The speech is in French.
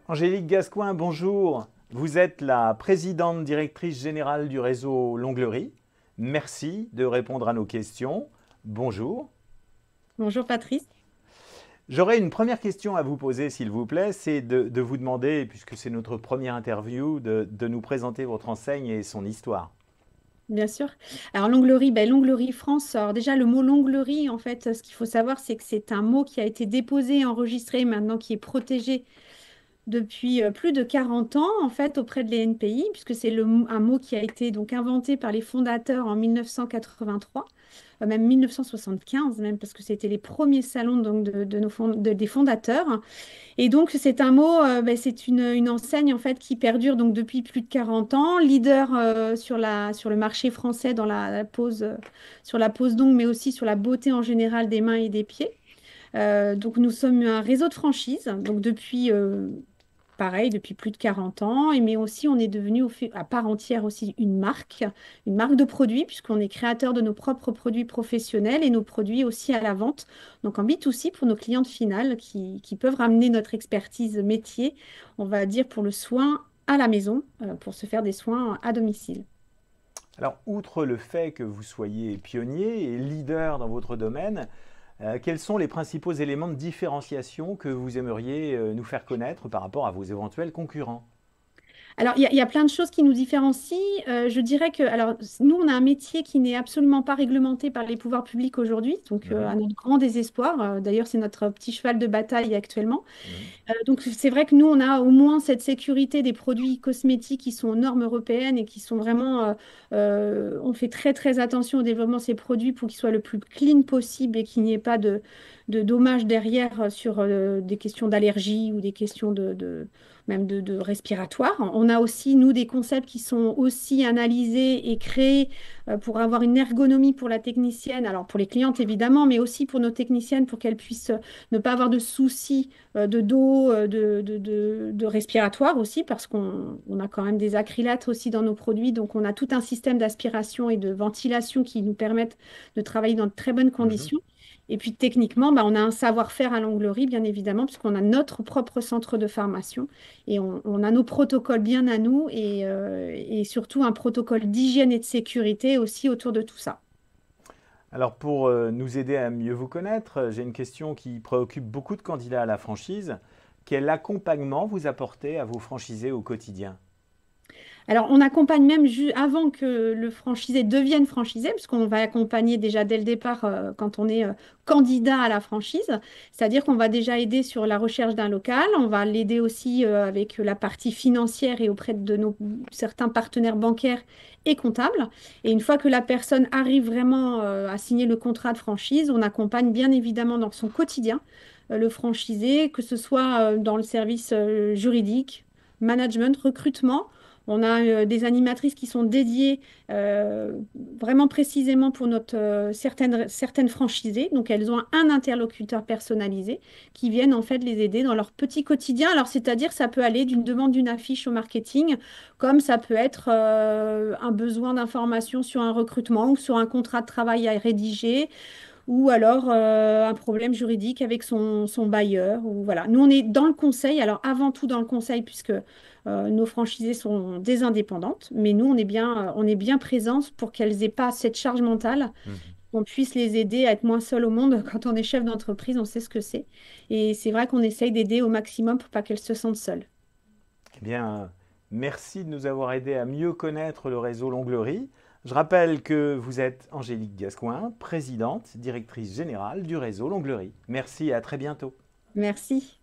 Angélique Gascoin, bonjour. Vous êtes la présidente directrice générale du réseau Longlerie. Merci de répondre à nos questions. Bonjour. Bonjour Patrice. J'aurais une première question à vous poser, s'il vous plaît, c'est de vous demander, puisque c'est notre première interview, de nous présenter votre enseigne et son histoire. Bien sûr. Alors l'onglerie, l'onglerie France. Alors déjà le mot longlerie, en fait, ce qu'il faut savoir, c'est que c'est un mot qui a été déposé et enregistré maintenant, qui est protégé depuis plus de 40 ans en fait auprès de l'ENPI, puisque c'est un mot qui a été donc inventé par les fondateurs en 1983, même 1975 même, parce que c'était les premiers salons donc des fondateurs. Et donc, c'est un mot, c'est une enseigne en fait qui perdure donc depuis plus de 40 ans, leader sur le marché français dans la pose, sur la pose d'ongles, mais aussi sur la beauté en général des mains et des pieds. Donc, nous sommes un réseau de franchise, donc depuis, pareil, depuis plus de 40 ans, mais aussi on est devenu à part entière aussi une marque de produits, puisqu'on est créateur de nos propres produits professionnels et nos produits aussi à la vente, donc en B2C pour nos clientes finales qui peuvent ramener notre expertise métier, on va dire pour le soin à la maison, pour se faire des soins à domicile. Alors, outre le fait que vous soyez pionnier et leader dans votre domaine, quels sont les principaux éléments de différenciation que vous aimeriez nous faire connaître par rapport à vos éventuels concurrents? Alors, il y a plein de choses qui nous différencient. Je dirais que, alors, nous, on a un métier qui n'est absolument pas réglementé par les pouvoirs publics aujourd'hui, donc Mhm, à notre grand désespoir. D'ailleurs, c'est notre petit cheval de bataille actuellement. mhm. Donc, c'est vrai que nous, on a au moins cette sécurité des produits cosmétiques qui sont aux normes européennes et qui sont vraiment, on fait très, très attention au développement de ces produits pour qu'ils soient le plus clean possible et qu'il n'y ait pas de dommages derrière sur des questions d'allergie ou des questions même de respiratoire. On a aussi, nous, des concepts qui sont aussi analysés et créés pour avoir une ergonomie pour la technicienne, alors pour les clientes évidemment, mais aussi pour nos techniciennes pour qu'elles puissent ne pas avoir de soucis de dos, de respiratoire aussi, parce qu'on a quand même des acrylates aussi dans nos produits. Donc, on a tout un système d'aspiration et de ventilation qui nous permettent de travailler dans de très bonnes Mhm. conditions. Et puis, techniquement, on a un savoir-faire à l'onglerie, bien évidemment, puisqu'on a notre propre centre de formation et on a nos protocoles bien à nous et surtout un protocole d'hygiène et de sécurité aussi autour de tout ça. Alors pour nous aider à mieux vous connaître, j'ai une question qui préoccupe beaucoup de candidats à la franchise. Quel accompagnement vous apportez à vos franchisés au quotidien? Alors, on accompagne même avant que le franchisé devienne franchisé, puisqu'on va accompagner déjà dès le départ quand on est candidat à la franchise. C'est-à-dire qu'on va déjà aider sur la recherche d'un local, on va l'aider aussi avec la partie financière et auprès de certains partenaires bancaires et comptables. Et une fois que la personne arrive vraiment à signer le contrat de franchise, on accompagne bien évidemment dans son quotidien le franchisé, que ce soit dans le service juridique, management, recrutement. On a des animatrices qui sont dédiées euh, vraiment précisément pour certaines franchisées. Donc, elles ont un interlocuteur personnalisé qui viennent en fait les aider dans leur petit quotidien. Alors, c'est-à-dire, ça peut aller d'une demande d'une affiche au marketing, comme ça peut être un besoin d'information sur un recrutement ou sur un contrat de travail à rédiger ou alors un problème juridique avec son bailleur. Ou voilà. Nous, on est dans le conseil, alors avant tout dans le conseil, puisque nos franchisés sont des indépendantes, mais nous, on est bien présentes pour qu'elles n'aient pas cette charge mentale, Mhm. qu'on puisse les aider à être moins seules au monde. Quand on est chef d'entreprise, on sait ce que c'est. Et c'est vrai qu'on essaye d'aider au maximum pour pas qu'elles se sentent seules. Eh bien, merci de nous avoir aidés à mieux connaître le réseau Longlerie. Je rappelle que vous êtes Angélique Gascoin, présidente, directrice générale du réseau Longlerie. Merci et à très bientôt. Merci.